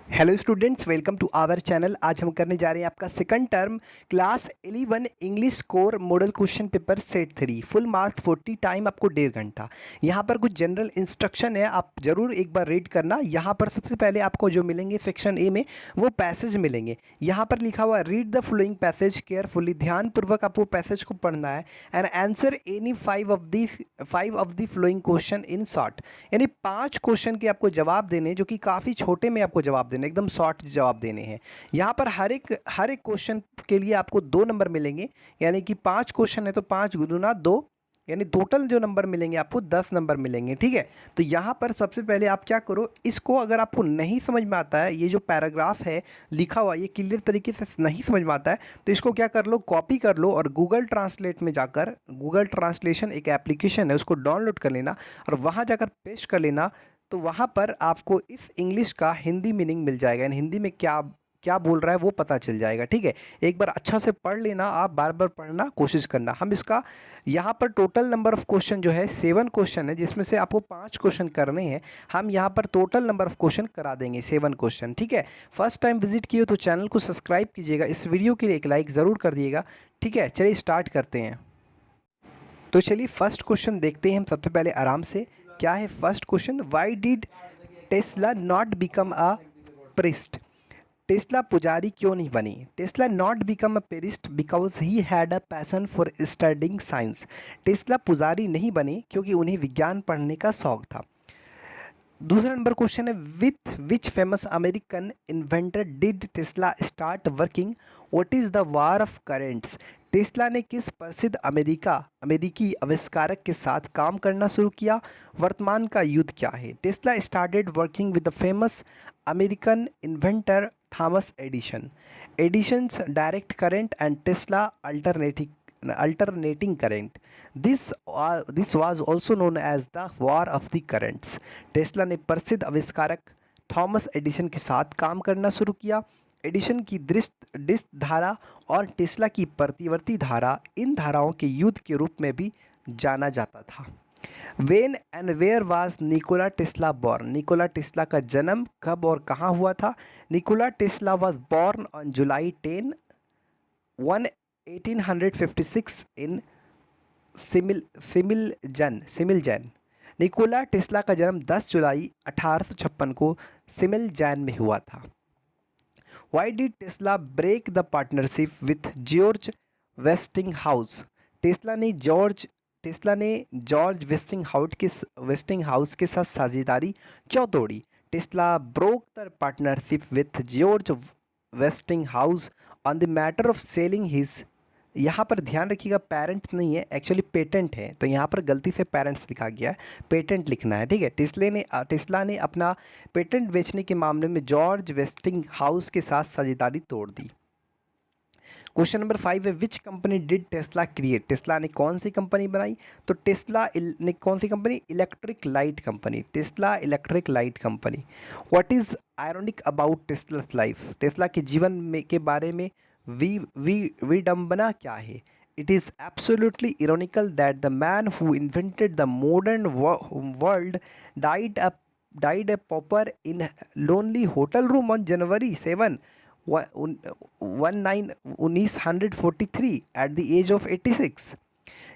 Hello students, welcome to our channel. आज हम करने जा रहे हैं आपका second term class 11 English core model question paper set 3 full marks 40, time आपको 1.5 घंटा। यहाँ पर कुछ जनरल इंस्ट्रक्शन है, आप जरूर एक बार रीड करना। यहाँ पर सबसे पहले आपको जो मिलेंगे सेक्शन ए में वो पैसेज मिलेंगे। यहाँ पर लिखा हुआ है read the following passage carefully, ध्यानपूर्वक आपको पैसेज को पढ़ना है। And answer any five of the flowing question in short, यानी 5 क्वेश्चन के आपको जवाब देने, जो कि काफ़ी छोटे में आपको जवाब देने, एकदम शॉर्ट जवाब देने हैं। यहाँ पर हर एक क्वेश्चन के लिए आपको 2 नंबर मिलेंगे, यानी कि 5 क्वेश्चन है तो 5 गुना 2, यानी टोटल जो नंबर मिलेंगे आपको 10 नंबर मिलेंगे। ठीक है, तो यहाँ पर सबसे पहले आप क्या करो, इसको अगर आपको नहीं समझ में आता है, ये जो पैराग्राफ है लिखा हुआ ये क्लियर तरीके से नहीं समझ में आता है, तो इसको क्या कर लो, कॉपी कर लो और गूगल ट्रांसलेट में जाकर, गूगल ट्रांसलेशन एक एप्लीकेशन है, उसको डाउनलोड कर लेना और वहाँ जाकर पेस्ट कर लेना। तो वहाँ पर आपको इस इंग्लिश का हिंदी मीनिंग मिल जाएगा, यानी हिंदी में क्या क्या बोल रहा है वो पता चल जाएगा। ठीक है, एक बार अच्छा से पढ़ लेना, आप बार बार पढ़ना कोशिश करना। हम इसका यहाँ पर टोटल नंबर ऑफ़ क्वेश्चन जो है 7 क्वेश्चन है, जिसमें से आपको 5 क्वेश्चन करने हैं। हम यहाँ पर टोटल नंबर ऑफ़ क्वेश्चन करा देंगे 7 क्वेश्चन। ठीक है, फर्स्ट टाइम विजिट किए तो चैनल को सब्सक्राइब कीजिएगा, इस वीडियो के लिए एक लाइक ज़रूर कर दिएगा। ठीक है, चलिए स्टार्ट करते हैं। तो चलिए फर्स्ट क्वेश्चन देखते हैं हम सबसे पहले आराम से। क्या है first question, Y did Tesla not become a priest? Tesla पुजारी क्यों नहीं बनी? Tesla not become a पेरिस्ट because he had a passion for studying science. Tesla पुजारी नहीं बने क्योंकि उन्हें विज्ञान पढ़ने का शौक था। दूसरा नंबर क्वेश्चन है, with which famous American inventor did Tesla start working? What is the war of currents? Tesla ने किस प्रसिद्ध अमेरिकी आविष्कारक के साथ काम करना शुरू किया? वर्तमान का युद्ध क्या है? Tesla started working with the famous American inventor Thomas Edison. Edison's direct current and Tesla alternating current. This was also known as the war of the currents. Tesla ने प्रसिद्ध आविष्कारक थॉमस एडिशन के साथ काम करना शुरू किया। एडिशन की दृष्ट धारा और टेस्ला की प्रतिवर्ती धारा, इन धाराओं के युद्ध के रूप में भी जाना जाता था। When and where was Nikola Tesla born? Nikola Tesla का जन्म कब और कहाँ हुआ था? Nikola Tesla was born on July 10 1856 in Smiljan. Nikola Tesla का जन्म 10 जुलाई 1856 को सिमिलजैन में हुआ था। Why did Tesla break the partnership with George Westinghouse? Tesla ने जॉर्ज वेस्टिंगहाउस के साथ साझेदारी क्यों तोड़ी? Tesla broke the partnership with George Westinghouse on the matter of selling his. यहाँ पर ध्यान रखिएगा, पेरेंट्स नहीं है, एक्चुअली पेटेंट है, तो यहाँ पर गलती से पेरेंट्स लिखा गया है, पेटेंट लिखना है। ठीक है, टेस्ला ने अपना पेटेंट बेचने के मामले में जॉर्ज वेस्टिंग हाउस के साथ साझेदारी तोड़ दी। क्वेश्चन नंबर 5 है, which company did Tesla create? Tesla ने कौन सी कंपनी बनाई? तो टेस्ला ने कौन सी company? Electric light company, Tesla electric light company. What is ironic about Tesla's life? Tesla के जीवन में के बारे में विडंबना क्या है? It is absolutely ironical that the man who invented the modern world died a pauper in lonely hotel room on January 7 1943 at the age of 86।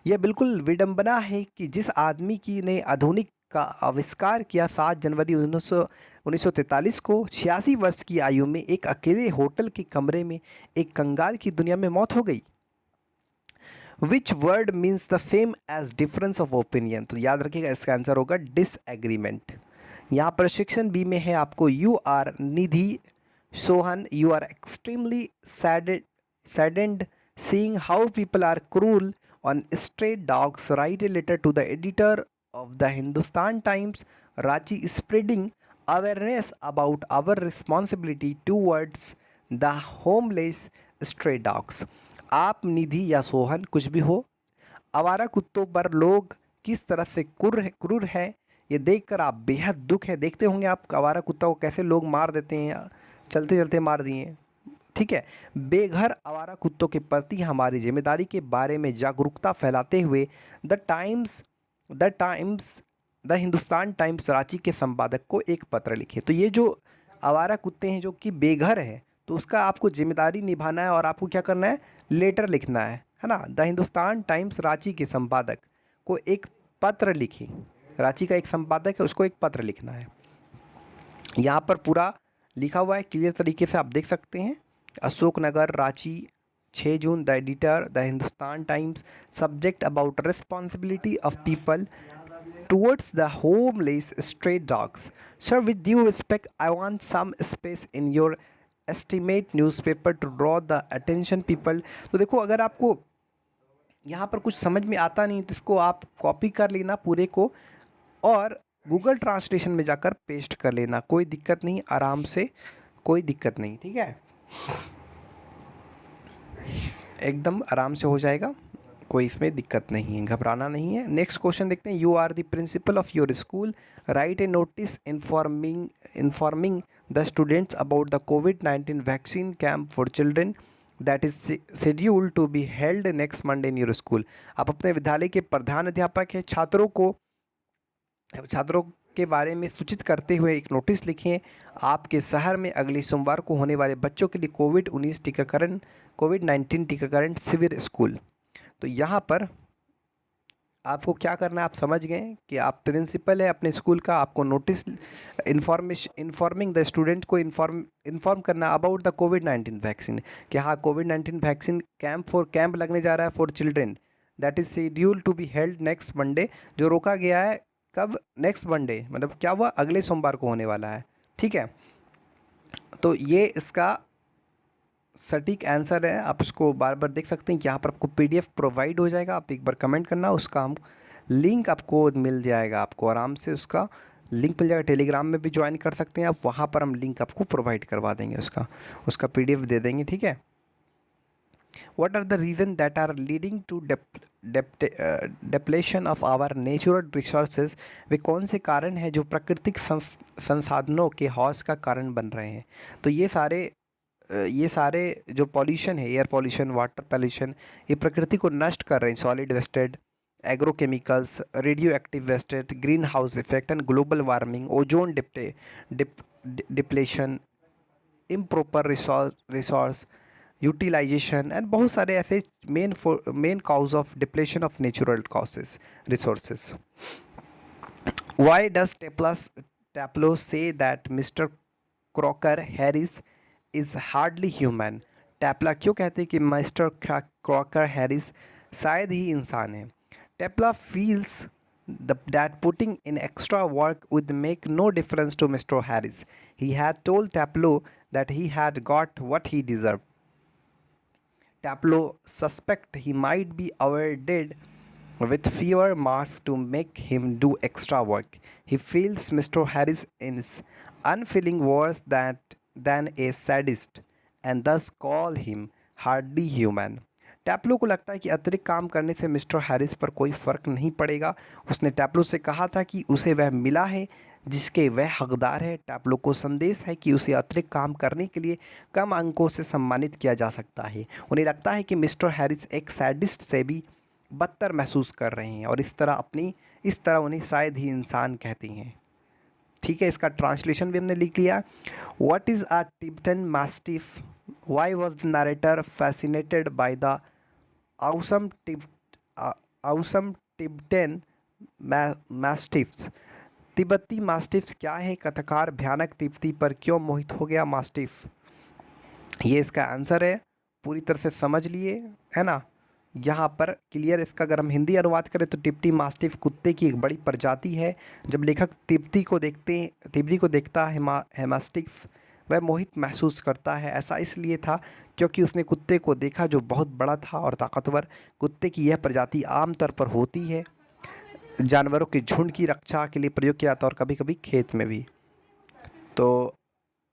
यह बिल्कुल विडंबना है कि जिस आदमी की ने आधुनिक का आविष्कार किया 7 जनवरी 1943 को 86 वर्ष की आयु में एक अकेले होटल के कमरे में एक कंगाल की दुनिया में मौत हो गई। Which word means the same age difference of opinion? तो याद रखिएगा, इसका आंसर होगा डिसएग्रीमेंट। यहाँ पर सेक्शन बी में है आपको, you are Nidhi Sohan, you are extremely saddened seeing how people are cruel on stray dogs, write a letter to the editor of the Hindustan Times, Ranchi, spreading awareness about our responsibility towards the homeless stray dogs। आप निधि या सोहन कुछ भी हो, आवारा कुत्तों पर लोग किस तरह से क्रूर है, ये देखकर आप बेहद दुख है। देखते होंगे आप आवारा कुत्ता को कैसे लोग मार देते हैं, चलते चलते मार दिए। ठीक है, बेघर आवारा कुत्तों के प्रति हमारी जिम्मेदारी के बारे में जागरूकता फैलाते हुए द हिंदुस्तान टाइम्स रांची के संपादक को एक पत्र लिखे। तो ये जो आवारा कुत्ते हैं जो कि बेघर हैं, तो उसका आपको जिम्मेदारी निभाना है और आपको क्या करना है, लेटर लिखना है ना। द हिंदुस्तान टाइम्स रांची के संपादक को एक पत्र लिखें। रांची का एक संपादक है, उसको एक पत्र लिखना है। यहाँ पर पूरा लिखा हुआ है क्लियर तरीके से, आप देख सकते हैं। Ashoknagar, Ranchi, 6 June, the editor, the Hindustan Times. Subject about responsibility of people towards the homeless stray dogs. Sir, with due respect, I want some space in your estimate newspaper to draw the attention people. तो देखो, अगर आपको यहाँ पर कुछ समझ में आता नहीं तो इसको आप कॉपी कर लेना पूरे को और गूगल ट्रांसलेशन में जाकर पेस्ट कर लेना, कोई दिक्कत नहीं, आराम से, कोई दिक्कत नहीं, ठीक है, एकदम आराम से हो जाएगा, कोई इसमें दिक्कत नहीं है, घबराना नहीं है। नेक्स्ट क्वेश्चन देखते हैं। You are the principal of your school, write a notice informing the students about the कोविड-19 vaccine camp for children that is scheduled to be held next Monday in your school. आप अपने विद्यालय के प्रधान अध्यापक हैं, छात्रों के बारे में सूचित करते हुए एक नोटिस लिखें। आपके शहर में अगले सोमवार को होने वाले बच्चों के लिए कोविड-19 टीकाकरण शिविर स्कूल। तो यहाँ पर आपको क्या करना है, आप समझ गए कि आप प्रिंसिपल है अपने स्कूल का, आपको नोटिस इन्फॉर्मिंग द स्टूडेंट को इन्फॉर्म करना अबाउट द कोविड-19 वैक्सीन, कि हाँ कोविड-19 वैक्सीन कैंप लगने जा रहा है for children that is schedule to be held next Monday, जो रोका गया है कब, नेक्स्ट मंडे, मतलब क्या हुआ, अगले सोमवार को होने वाला है, ठीक है। तो ये इसका सटीक आंसर है, आप उसको बार बार देख सकते हैं कि यहाँ पर आपको पीडीएफ प्रोवाइड हो जाएगा, आप एक बार कमेंट करना, उसका हम लिंक आपको मिल जाएगा, आपको आराम से उसका लिंक मिल जाएगा। टेलीग्राम में भी ज्वाइन कर सकते हैं आप, वहाँ पर हम लिंक आपको प्रोवाइड करवा देंगे, उसका पीडीएफ दे देंगे, ठीक है। What are the reason that are leading to depletion of our natural resources, वे कौन से कारण हैं जो प्राकृतिक संसाधनों के हौस का कारण बन रहे हैं। तो ये सारे जो पॉल्यूशन है, एयर पॉल्यूशन, वाटर पॉल्यूशन, ये प्रकृति को नष्ट कर रहे हैं। Solid wasted, agrochemicals, radioactive wasted, greenhouse effect and global warming, ozone depletion, improper resource utilization and बहुत सारे ऐसे main cause of depletion of natural resources. Why does Taplow say that mister Crocker Harris is hardly human. Taplow क्यों कहते हैं कि mister Crocker Harris शायद ही इंसान है। टैप्ला feels that putting in extra work would make no difference to Mr. Harris. He had told Taplow that he had got what he deserved. Taplow suspect he might be overdid with fewer masks to make him do extra work. He feels Mr. Harris is unfeeling worse than a sadist and thus call him hardly human. टैप्लो को लगता है कि अतिरिक्त काम करने से mister Harris पर कोई फ़र्क नहीं पड़ेगा। उसने टैप्लो से कहा था कि उसे वह मिला है जिसके वह हकदार है। टैप्लो को संदेश है कि उसे अतिरिक्त काम करने के लिए कम अंकों से सम्मानित किया जा सकता है। उन्हें लगता है कि मिस्टर हैरिस एक सैडिस्ट से भी बदतर महसूस कर रहे हैं और इस तरह उन्हें शायद ही इंसान कहते हैं। ठीक है, इसका ट्रांसलेशन भी हमने लिख लिया। What is a Tibetan mastiff, why was the narrator fascinated by the awesome Tibetan mastiffs. तिब्बती मास्टिफ्स क्या है, कथाकार भयानक तिब्बती पर क्यों मोहित हो गया मास्टिफ। ये इसका आंसर है, पूरी तरह से समझ लिए, है ना। यहाँ पर क्लियर इसका अगर हम हिंदी अनुवाद करें तो तिब्बती मास्टिफ कुत्ते की एक बड़ी प्रजाति है। जब लेखक तिब्बती को देखता है मास्टिफ, वह मोहित महसूस करता है। ऐसा इसलिए था क्योंकि उसने कुत्ते को देखा जो बहुत बड़ा था और ताकतवर। कुत्ते की यह प्रजाति आमतौर पर होती है, जानवरों के झुंड की रक्षा के लिए प्रयोग किया जाता है और कभी कभी खेत में भी। तो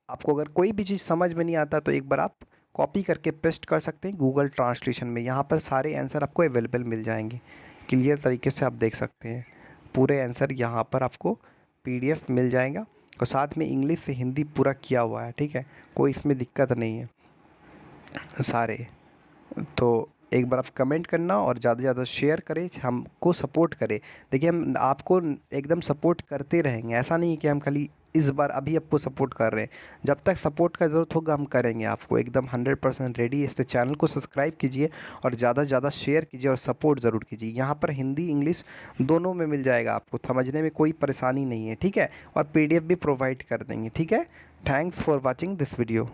आपको अगर कोई भी चीज़ समझ में नहीं आता तो एक बार आप कॉपी करके पेस्ट कर सकते हैं गूगल ट्रांसलेशन में। यहाँ पर सारे आंसर आपको अवेलेबल मिल जाएंगे, क्लियर तरीके से आप देख सकते हैं। पूरे आंसर यहाँ पर आपको पीडीएफ मिल जाएगा और साथ में इंग्लिश से हिंदी पूरा किया हुआ है, ठीक है, कोई इसमें दिक्कत नहीं है सारे। तो एक बार आप कमेंट करना और ज़्यादा से ज़्यादा शेयर करें, हमको सपोर्ट करें। देखिए, हम आपको एकदम सपोर्ट करते रहेंगे, ऐसा नहीं है कि हम खाली इस बार अभी आपको सपोर्ट कर रहे हैं। जब तक सपोर्ट का ज़रूरत होगा हम करेंगे आपको एकदम 100% रेडी। इससे चैनल को सब्सक्राइब कीजिए और ज़्यादा से ज़्यादा शेयर कीजिए और सपोर्ट ज़रूर कीजिए। यहाँ पर हिंदी इंग्लिश दोनों में मिल जाएगा, आपको समझने में कोई परेशानी नहीं है, ठीक है। और PDF भी प्रोवाइड कर देंगे, ठीक है। Thanks for watching this video.